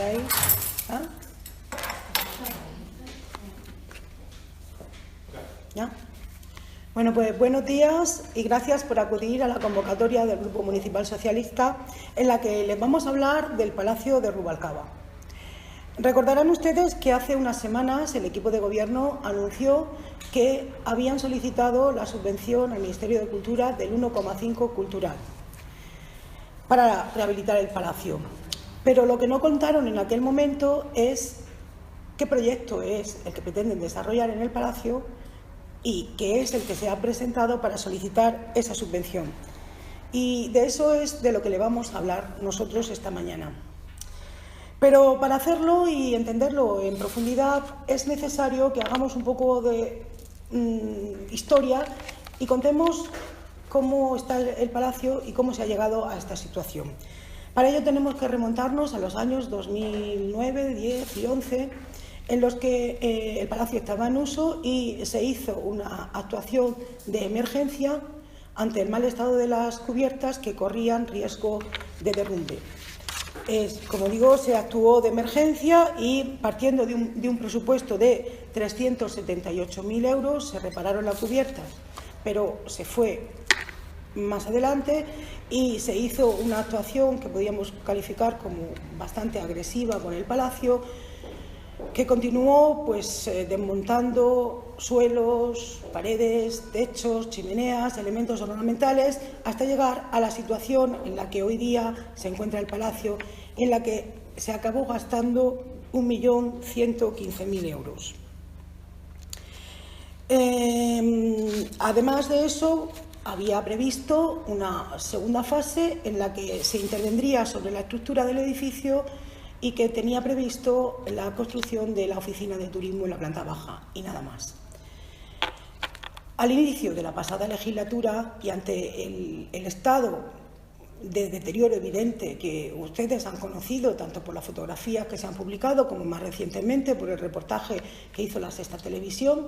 ahí. ¿Ah? ¿Ya? Bueno, pues buenos días y gracias por acudir a la convocatoria del Grupo Municipal Socialista en la que les vamos a hablar del Palacio de Rubalcaba. Recordarán ustedes que hace unas semanas el equipo de gobierno anunció que habían solicitado la subvención al Ministerio de Cultura del 1,5 cultural para rehabilitar el palacio. Pero lo que no contaron en aquel momento es qué proyecto es el que pretenden desarrollar en el palacio y que es el que se ha presentado para solicitar esa subvención. Y de eso es de lo que le vamos a hablar nosotros esta mañana. Pero para hacerlo y entenderlo en profundidad es necesario que hagamos un poco de historia y contemos cómo está el palacio y cómo se ha llegado a esta situación. Para ello tenemos que remontarnos a los años 2009, 10 y 11, en los que el palacio estaba en uso y se hizo una actuación de emergencia ante el mal estado de las cubiertas que corrían riesgo de derrumbe. Como digo, se actuó de emergencia y partiendo de un presupuesto de 378.000 euros se repararon las cubiertas, pero se fue más adelante y se hizo una actuación que podíamos calificar como bastante agresiva con el palacio, que continuó pues desmontando suelos, paredes, techos, chimeneas, elementos ornamentales, hasta llegar a la situación en la que hoy día se encuentra el palacio, en la que se acabó gastando 1.115.000 euros. Además de eso, había previsto una segunda fase en la que se intervendría sobre la estructura del edificio y que tenía previsto la construcción de la oficina de turismo en la planta baja y nada más. Al inicio de la pasada legislatura y ante el estado de deterioro evidente que ustedes han conocido, tanto por las fotografías que se han publicado como más recientemente por el reportaje que hizo la Sexta Televisión,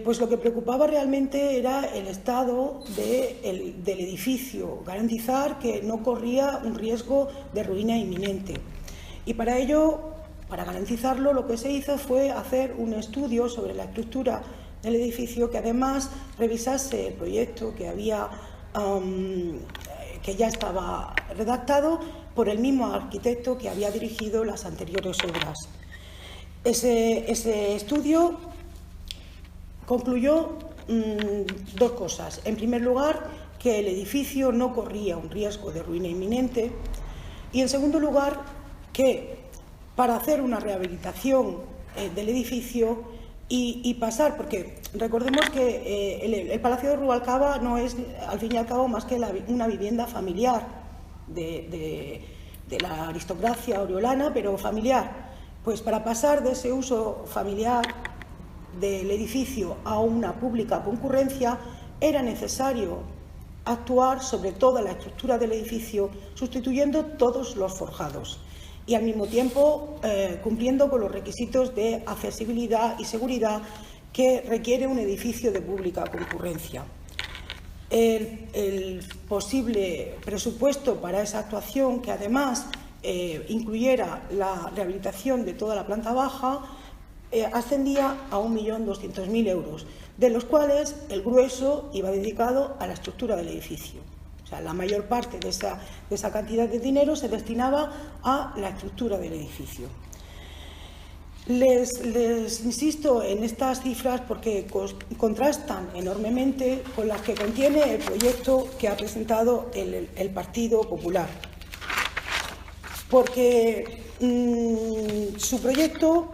pues lo que preocupaba realmente era el estado del edificio, garantizar que no corría un riesgo de ruina inminente. Y para ello, para garantizarlo, lo que se hizo fue hacer un estudio sobre la estructura del edificio que además revisase el proyecto que ya estaba redactado por el mismo arquitecto que había dirigido las anteriores obras. Ese estudio concluyó dos cosas. En primer lugar, que el edificio no corría un riesgo de ruina inminente y, en segundo lugar, que para hacer una rehabilitación del edificio y pasar, porque recordemos que el Palacio de Rubalcaba no es, al fin y al cabo, más que una vivienda familiar de la aristocracia oriolana, pero familiar. Pues para pasar de ese uso familiar del edificio a una pública concurrencia era necesario actuar sobre toda la estructura del edificio, sustituyendo todos los forjados y al mismo tiempo cumpliendo con los requisitos de accesibilidad y seguridad que requiere un edificio de pública concurrencia. El posible presupuesto para esa actuación, que además incluyera la rehabilitación de toda la planta baja, ascendía a 1.200.000 euros, de los cuales el grueso iba dedicado a la estructura del edificio. O sea, la mayor parte de esa cantidad de dinero se destinaba a la estructura del edificio. Les insisto en estas cifras porque contrastan enormemente con las que contiene el proyecto que ha presentado el Partido Popular. Porque su proyecto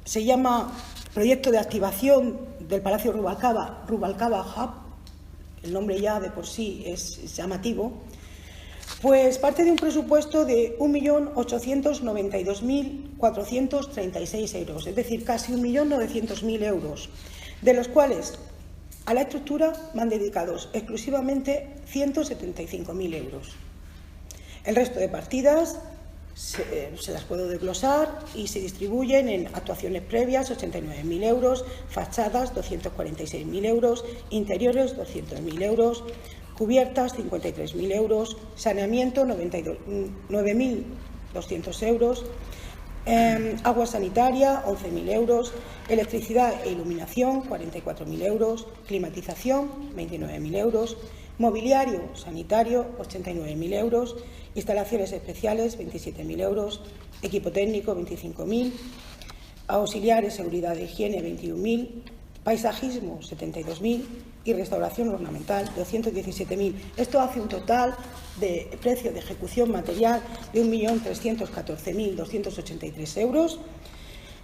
se llama Proyecto de Activación del Palacio Rubalcaba, Rubalcaba Hub. El nombre ya de por sí es llamativo, pues parte de un presupuesto de 1.892.436 euros, es decir, casi 1.900.000 euros, de los cuales a la estructura van dedicados exclusivamente 175.000 euros. El resto de partidas se las puedo desglosar y se distribuyen en actuaciones previas 89.000 euros, fachadas 246.000 euros, interiores 200.000 euros, cubiertas 53.000 euros, saneamiento 9.000 200 euros. Agua sanitaria, 11.000 euros. Electricidad e iluminación, 44.000 euros. Climatización, 29.000 euros. Mobiliario sanitario, 89.000 euros. Instalaciones especiales, 27.000 euros. Equipo técnico, 25.000. Auxiliares, seguridad e higiene, 21.000. Paisajismo, 72.000. Y restauración ornamental, 217.000. Esto hace un total de precio de ejecución material de 1.314.283 euros,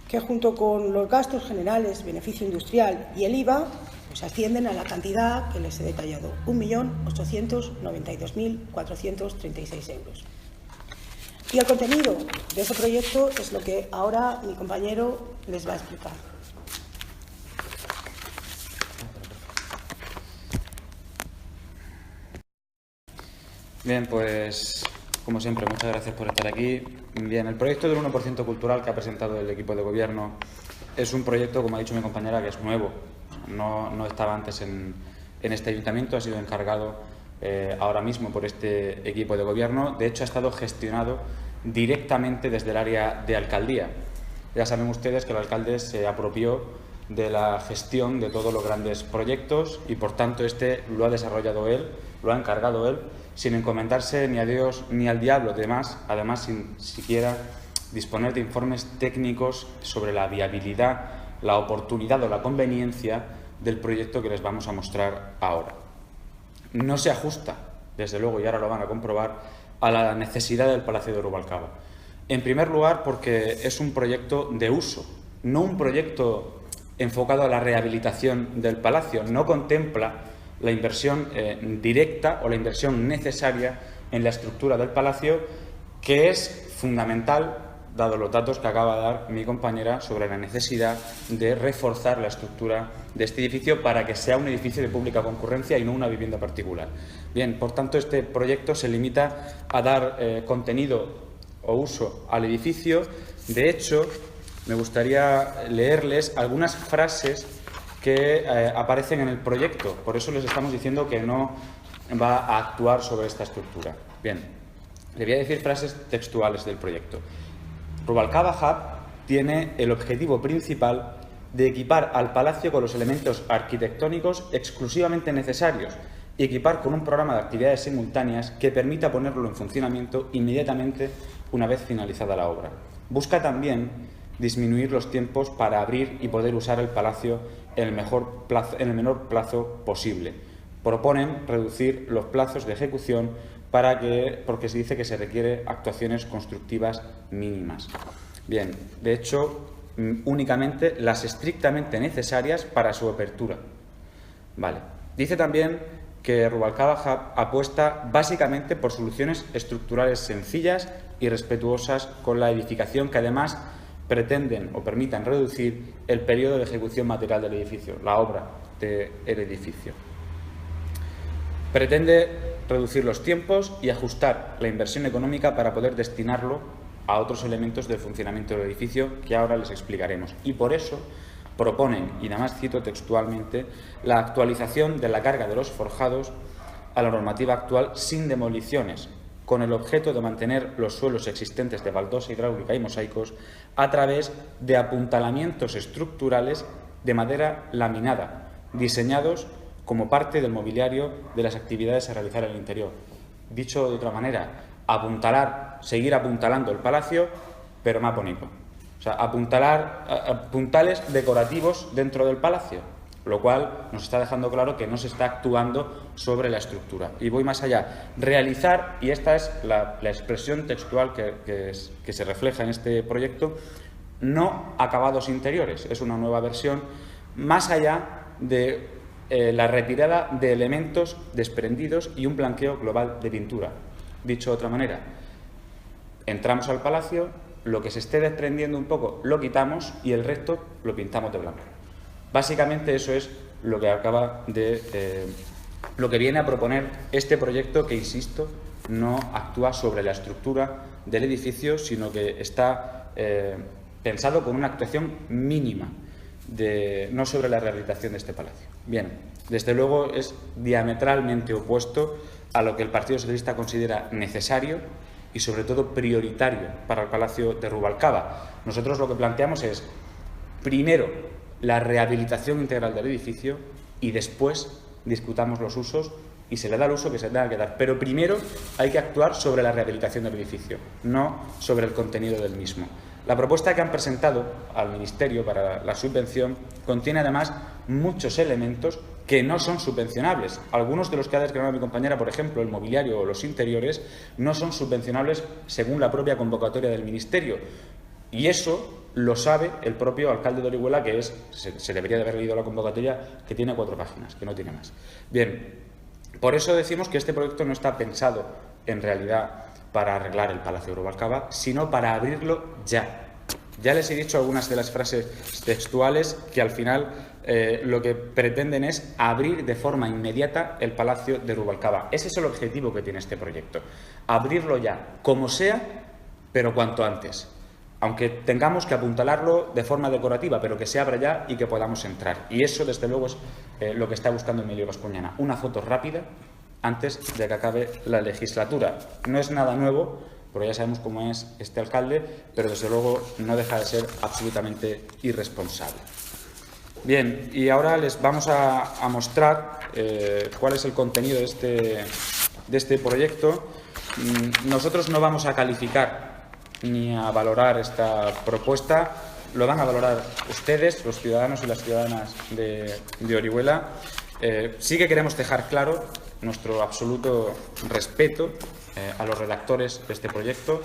que junto con los gastos generales, beneficio industrial y el IVA, pues ascienden a la cantidad que les he detallado, 1.892.436 euros. Y el contenido de ese proyecto es lo que ahora mi compañero les va a explicar. Bien, pues como siempre, muchas gracias por estar aquí. Bien, el proyecto del 1% cultural que ha presentado el equipo de gobierno es un proyecto, como ha dicho mi compañera, que es nuevo. No estaba antes en este ayuntamiento, ha sido encargado ahora mismo por este equipo de gobierno. De hecho, ha estado gestionado directamente desde el área de alcaldía. Ya saben ustedes que el alcalde se apropió de la gestión de todos los grandes proyectos y, por tanto, este lo ha desarrollado él, lo ha encargado él, sin encomendarse ni a Dios ni al diablo, además sin siquiera disponer de informes técnicos sobre la viabilidad, la oportunidad o la conveniencia del proyecto que les vamos a mostrar ahora. No se ajusta, desde luego, y ahora lo van a comprobar, a la necesidad del Palacio de Rubalcaba. En primer lugar, porque es un proyecto de uso, no un proyecto enfocado a la rehabilitación del palacio. No contempla la inversión directa o la inversión necesaria en la estructura del palacio, que es fundamental, dado los datos que acaba de dar mi compañera sobre la necesidad de reforzar la estructura de este edificio para que sea un edificio de pública concurrencia y no una vivienda particular. Bien, por tanto, este proyecto se limita a dar contenido o uso al edificio. De hecho, me gustaría leerles algunas frases que aparecen en el proyecto. Por eso les estamos diciendo que no va a actuar sobre esta estructura. Bien, le voy a decir frases textuales del proyecto. Rubalcaba Hub tiene el objetivo principal de equipar al palacio con los elementos arquitectónicos exclusivamente necesarios y equipar con un programa de actividades simultáneas que permita ponerlo en funcionamiento inmediatamente una vez finalizada la obra. Busca también disminuir los tiempos para abrir y poder usar el palacio en el menor plazo posible. Proponen reducir los plazos de ejecución porque se dice que se requiere actuaciones constructivas mínimas. Bien, de hecho, únicamente las estrictamente necesarias para su apertura. Vale. Dice también que Rubalcaba Hub apuesta básicamente por soluciones estructurales sencillas y respetuosas con la edificación, que además pretenden o permitan reducir el periodo de ejecución material del edificio, la obra del edificio. Pretende reducir los tiempos y ajustar la inversión económica para poder destinarlo a otros elementos del funcionamiento del edificio que ahora les explicaremos. Y por eso proponen, y nada más cito textualmente, la actualización de la carga de los forjados a la normativa actual sin demoliciones, con el objeto de mantener los suelos existentes de baldosa hidráulica y mosaicos a través de apuntalamientos estructurales de madera laminada, diseñados como parte del mobiliario de las actividades a realizar en el interior. Dicho de otra manera, seguir apuntalando el palacio, pero más bonito. O sea, apuntalar puntales decorativos dentro del palacio, lo cual nos está dejando claro que no se está actuando sobre la estructura. Y voy más allá. Realizar, y esta es la expresión textual que se refleja en este proyecto, no acabados interiores. Es una nueva versión, más allá de la retirada de elementos desprendidos y un blanqueo global de pintura. Dicho de otra manera, entramos al palacio, lo que se esté desprendiendo un poco lo quitamos y el resto lo pintamos de blanco. Básicamente eso es lo que lo que viene a proponer este proyecto, que, insisto, no actúa sobre la estructura del edificio, sino que está pensado con una actuación mínima, no sobre la rehabilitación de este palacio. Bien, desde luego es diametralmente opuesto a lo que el Partido Socialista considera necesario y sobre todo prioritario para el Palacio de Rubalcaba. Nosotros lo que planteamos es, primero, la rehabilitación integral del edificio y después discutamos los usos y se le da el uso que se tenga que dar. Pero primero hay que actuar sobre la rehabilitación del edificio, no sobre el contenido del mismo. La propuesta que han presentado al Ministerio para la subvención contiene además muchos elementos que no son subvencionables. Algunos de los que ha desgranado mi compañera, por ejemplo, el mobiliario o los interiores, no son subvencionables según la propia convocatoria del Ministerio. Y eso lo sabe el propio alcalde de Orihuela, que se debería de haber leído la convocatoria, que tiene 4 páginas, que no tiene más. Bien, por eso decimos que este proyecto no está pensado, en realidad, para arreglar el Palacio de Rubalcaba, sino para abrirlo ya. Ya les he dicho algunas de las frases textuales que al final lo que pretenden es abrir de forma inmediata el Palacio de Rubalcaba. Ese es el objetivo que tiene este proyecto. Abrirlo ya, como sea, pero cuanto antes. Aunque tengamos que apuntalarlo de forma decorativa, pero que se abra ya y que podamos entrar. Y eso, desde luego, es lo que está buscando Emilio Bascuñana. Una foto rápida antes de que acabe la legislatura. No es nada nuevo, porque ya sabemos cómo es este alcalde, pero desde luego no deja de ser absolutamente irresponsable. Bien, y ahora les vamos a mostrar cuál es el contenido de este proyecto. Nosotros no vamos a calificar ni a valorar esta propuesta, lo van a valorar ustedes, los ciudadanos y las ciudadanas de Orihuela. Sí que queremos dejar claro nuestro absoluto respeto a los redactores de este proyecto,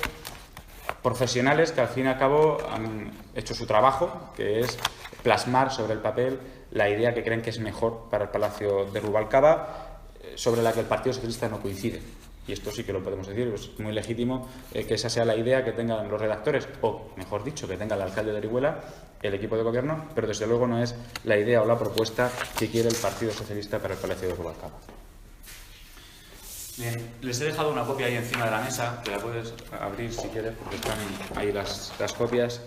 profesionales que al fin y al cabo han hecho su trabajo, que es plasmar sobre el papel la idea que creen que es mejor para el Palacio de Rubalcaba, sobre la que el Partido Socialista no coincide. Y esto sí que lo podemos decir, es muy legítimo que esa sea la idea que tengan los redactores, o mejor dicho, que tenga el alcalde de Orihuela, el equipo de gobierno, pero desde luego no es la idea o la propuesta que quiere el Partido Socialista para el Palacio de Rubalcaba. Bien, les he dejado una copia ahí encima de la mesa, que la puedes abrir si quieres, porque están ahí las copias.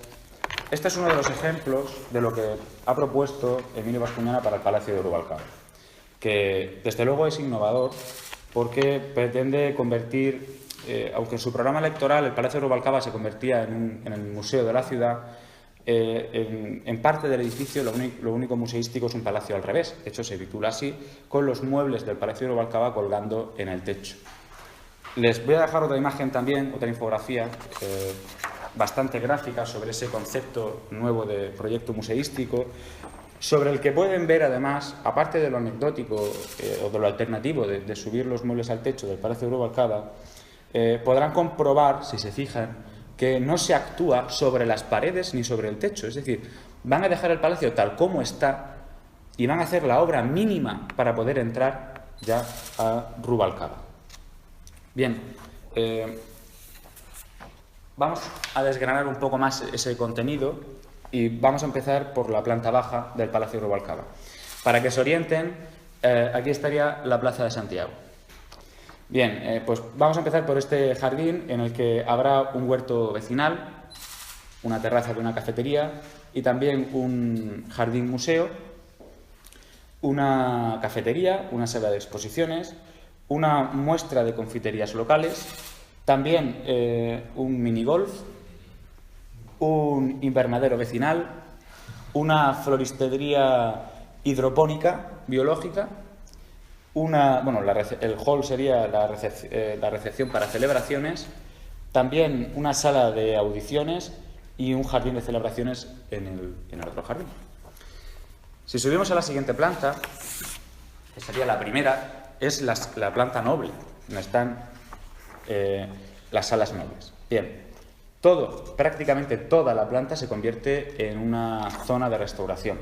Este es uno de los ejemplos de lo que ha propuesto Emilio Bascuñana para el Palacio de Rubalcaba, que desde luego es innovador, porque pretende convertir, aunque en su programa electoral el Palacio de Rubalcaba se convertía en el museo de la ciudad, en parte del edificio lo único museístico es un palacio al revés. De hecho, se titula así, con los muebles del Palacio de Rubalcaba colgando en el techo. Les voy a dejar otra imagen también, otra infografía bastante gráfica sobre ese concepto nuevo de proyecto museístico, sobre el que pueden ver además, aparte de lo anecdótico o de lo alternativo de subir los muebles al techo del Palacio de Rubalcaba, podrán comprobar, si se fijan, que no se actúa sobre las paredes ni sobre el techo. Es decir, van a dejar el palacio tal como está y van a hacer la obra mínima para poder entrar ya a Rubalcaba. Bien, vamos a desgranar un poco más ese contenido y vamos a empezar por la planta baja del Palacio de Rubalcaba. Para que se orienten, aquí estaría la Plaza de Santiago. Bien, pues vamos a empezar por este jardín en el que habrá un huerto vecinal, una terraza de una cafetería y también un jardín museo, una cafetería, una sala de exposiciones, una muestra de confiterías locales, también un minigolf, un invernadero vecinal, una floristería hidropónica biológica, el hall sería la recepción para celebraciones, también una sala de audiciones y un jardín de celebraciones en el otro jardín. Si subimos a la siguiente planta, que sería la primera, es la planta noble, donde están las salas nobles. Bien, prácticamente toda la planta se convierte en una zona de restauración.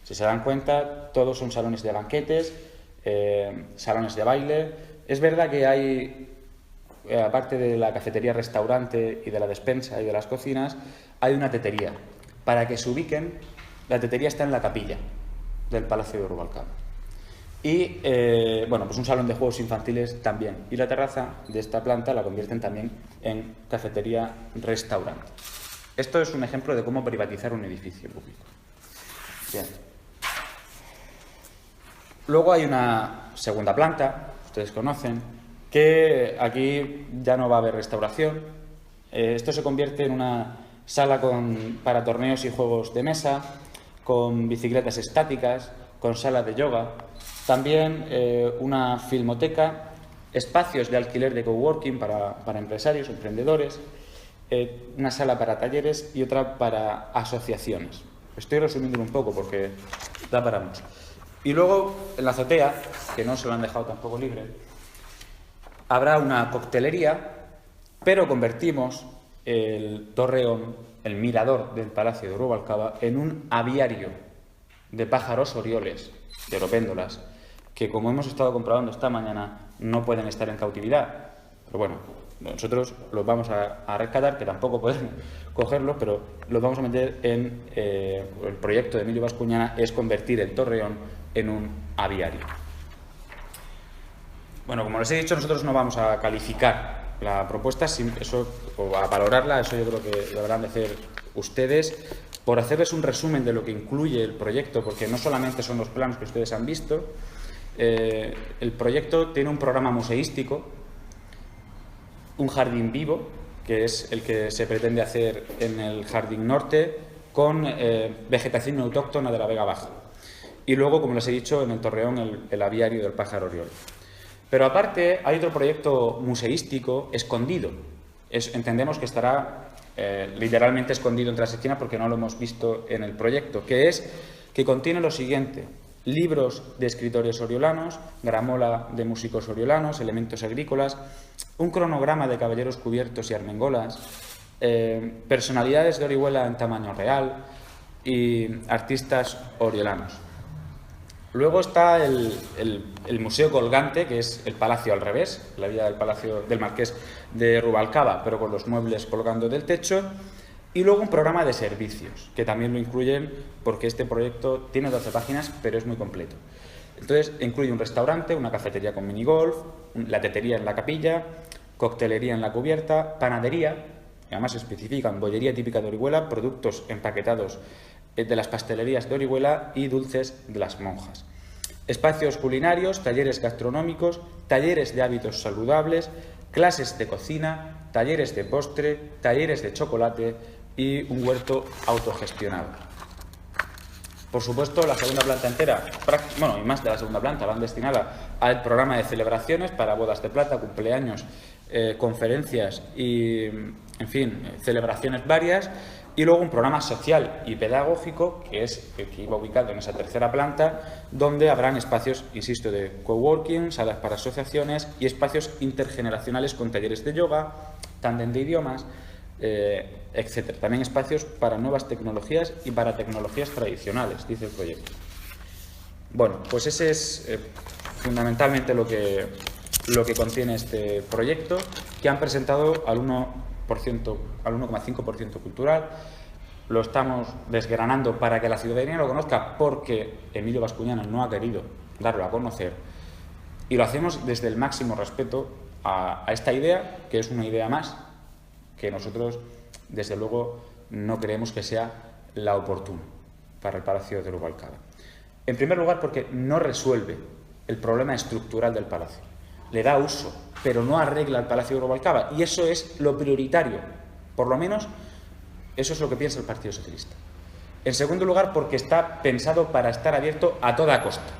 Si se dan cuenta, todos son salones de banquetes, salones de baile. Es verdad que hay, aparte de la cafetería-restaurante y de la despensa y de las cocinas, hay una tetería. Para que se ubiquen, la tetería está en la capilla del Palacio de Rubalcaba. Y, pues un salón de juegos infantiles también. Y la terraza de esta planta la convierten también en cafetería-restaurante. Esto es un ejemplo de cómo privatizar un edificio público. Bien. Luego hay una segunda planta, ustedes conocen, que aquí ya no va a haber restauración. Esto se convierte en una sala para torneos y juegos de mesa, con bicicletas estáticas, con sala de yoga, también una filmoteca, espacios de alquiler de coworking para empresarios, emprendedores, una sala para talleres y otra para asociaciones. Estoy resumiendo un poco porque da para mucho. Y luego, en la azotea, que no se lo han dejado tampoco libre, habrá una coctelería, pero convertimos el torreón, el mirador del Palacio de Rubalcaba, en un aviario de pájaros orioles, de oropéndolas, que, como hemos estado comprobando esta mañana, no pueden estar en cautividad. Pero bueno, nosotros los vamos a rescatar, que tampoco podemos cogerlos, pero los vamos a meter en el proyecto de Emilio Bascuñana, es convertir el torreón en un aviario. Bueno, como les he dicho, nosotros no vamos a calificar la propuesta, eso, o a valorarla, eso yo creo que deberán de hacer ustedes. Por hacerles un resumen de lo que incluye el proyecto, porque no solamente son los planos que ustedes han visto, el proyecto tiene un programa museístico, un jardín vivo, que es el que se pretende hacer en el Jardín Norte, con vegetación autóctona de la Vega Baja. Y luego, como les he dicho, en el Torreón, el aviario del pájaro oriol. Pero aparte hay otro proyecto museístico escondido. Entendemos que estará literalmente escondido entre las esquinas porque no lo hemos visto en el proyecto, que contiene lo siguiente: libros de escritores oriolanos, gramola de músicos oriolanos, elementos agrícolas, un cronograma de caballeros cubiertos y armengolas, personalidades de Orihuela en tamaño real y artistas oriolanos. Luego está el Museo Colgante, que es el palacio al revés, la vida del palacio del Marqués de Rubalcaba, pero con los muebles colgando del techo. Y luego un programa de servicios, que también lo incluyen porque este proyecto tiene 12 páginas, pero es muy completo. Entonces, incluye un restaurante, una cafetería con minigolf, la tetería en la capilla, coctelería en la cubierta, panadería, que además especifican bollería típica de Orihuela, productos empaquetados de las pastelerías de Orihuela y dulces de las monjas. Espacios culinarios, talleres gastronómicos, talleres de hábitos saludables, clases de cocina, talleres de postre, talleres de chocolate y un huerto autogestionado. Por supuesto, la segunda planta entera, bueno, y más de la segunda planta, van destinada al programa de celebraciones para bodas de plata, cumpleaños, conferencias y, en fin, celebraciones varias. Y luego un programa social y pedagógico, que es el que iba ubicado en esa tercera planta, donde habrán espacios, insisto, de coworking, salas para asociaciones y espacios intergeneracionales con talleres de yoga, tándem de idiomas, etc. También espacios para nuevas tecnologías y para tecnologías tradicionales, dice el proyecto. Bueno, pues ese es fundamentalmente lo que contiene este proyecto, que han presentado al 1,5% cultural. Lo estamos desgranando para que la ciudadanía lo conozca, porque Emilio Bascuñana no ha querido darlo a conocer, y lo hacemos desde el máximo respeto a esta idea, que es una idea más que nosotros, desde luego, no creemos que sea la oportuna para el Palacio de Rubalcaba. En primer lugar, porque no resuelve el problema estructural del palacio. Le da uso, pero no arregla el Palacio de Rubalcaba, y eso es lo prioritario. Por lo menos, eso es lo que piensa el Partido Socialista. En segundo lugar, porque está pensado para estar abierto a toda costa,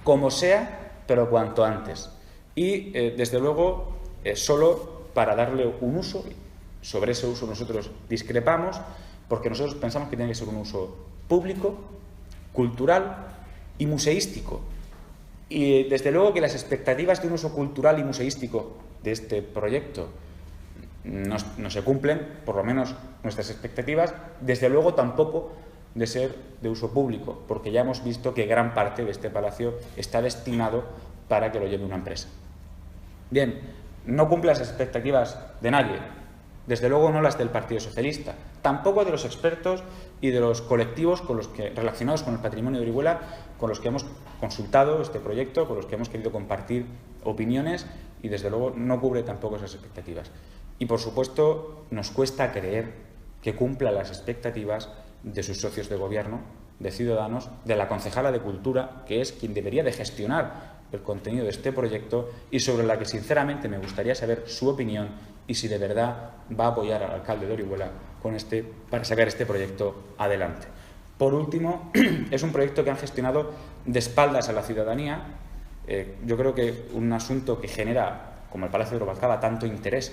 como sea, pero cuanto antes. Y, desde luego, solo para darle un uso. Sobre ese uso nosotros discrepamos, porque nosotros pensamos que tiene que ser un uso público, cultural y museístico. Y desde luego que las expectativas de un uso cultural y museístico de este proyecto no se cumplen, por lo menos nuestras expectativas, desde luego tampoco de ser de uso público, porque ya hemos visto que gran parte de este palacio está destinado para que lo lleve una empresa. Bien, no cumple las expectativas de nadie, desde luego no las del Partido Socialista, tampoco de los expertos y de los colectivos relacionados con el patrimonio de Orihuela, con los que hemos consultado este proyecto, con los que hemos querido compartir opiniones, y desde luego no cubre tampoco esas expectativas. Y por supuesto nos cuesta creer que cumpla las expectativas de sus socios de gobierno, de Ciudadanos, de la concejala de Cultura, que es quien debería de gestionar el contenido de este proyecto y sobre la que sinceramente me gustaría saber su opinión y si de verdad va a apoyar al alcalde de Orihuela para sacar este proyecto adelante. Por último, es un proyecto que han gestionado de espaldas a la ciudadanía. Yo creo que un asunto que genera, como el Palacio de Rubalcaba, tanto interés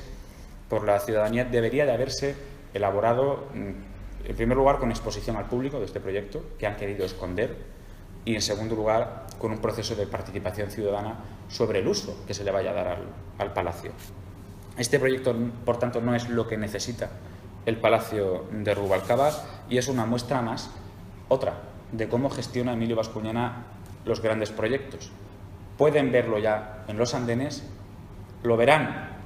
por la ciudadanía debería de haberse elaborado, en primer lugar, con exposición al público de este proyecto, que han querido esconder, y en segundo lugar, con un proceso de participación ciudadana sobre el uso que se le vaya a dar al Palacio. Este proyecto, por tanto, no es lo que necesita el Palacio de Rubalcaba y es una muestra más, otra, de cómo gestiona Emilio Bascuñana los grandes proyectos. Pueden verlo ya en los andenes, lo verán,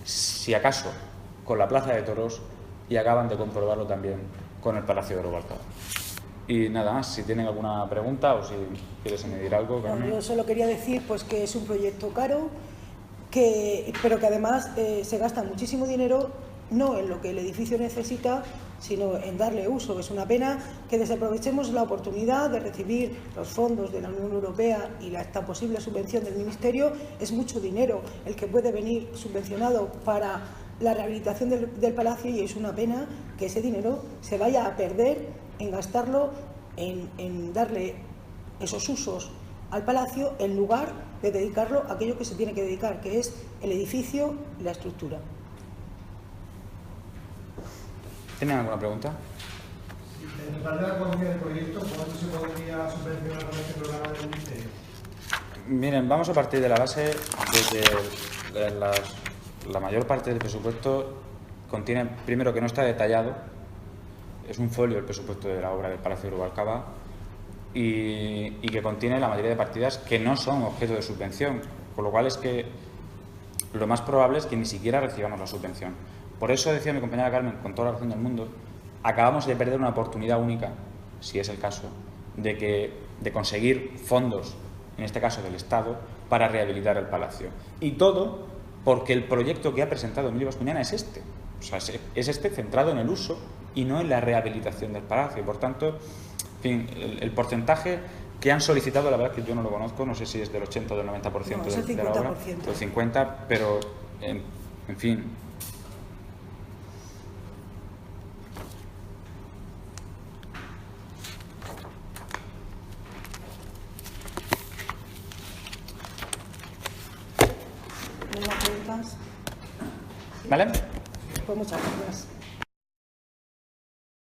si acaso, con la Plaza de Toros y acaban de comprobarlo también con el Palacio de Rubalcaba. Y nada más, si tienen alguna pregunta o si quieres añadir algo, Carmen. Yo solo quería decir pues, que es un proyecto caro, pero que además se gasta muchísimo dinero, no en lo que el edificio necesita, sino en darle uso. Es una pena que desaprovechemos la oportunidad de recibir los fondos de la Unión Europea y esta posible subvención del Ministerio. Es mucho dinero el que puede venir subvencionado para la rehabilitación del Palacio y es una pena que ese dinero se vaya a perder en gastarlo en darle esos usos al Palacio en lugar de dedicarlo a aquello que se tiene que dedicar, que es el edificio y la estructura. ¿Tienen alguna pregunta? En el plan de la economía del proyecto, ¿cuánto se podría subvencionar con este programa del Ministerio? Miren, vamos a partir de la base de que la mayor parte del presupuesto contiene, primero, que no está detallado, es un folio el presupuesto de la obra del Palacio de Rubalcaba y que contiene la mayoría de partidas que no son objeto de subvención, con lo cual es que lo más probable es que ni siquiera recibamos la subvención. Por eso decía mi compañera Carmen, con toda la razón del mundo, acabamos de perder una oportunidad única, si es el caso, de conseguir fondos, en este caso del Estado, para rehabilitar el Palacio. Y todo porque el proyecto que ha presentado Emilio Bascuñana es este. O sea, es este centrado en el uso y no en la rehabilitación del Palacio. Por tanto, en fin, el porcentaje que han solicitado, la verdad es que yo no lo conozco, no sé si es del 80 o del 90% no, es el 50%. de la obra, del 50%, pero en fin. ¿No hay más preguntas? ¿Vale? Pues muchas gracias.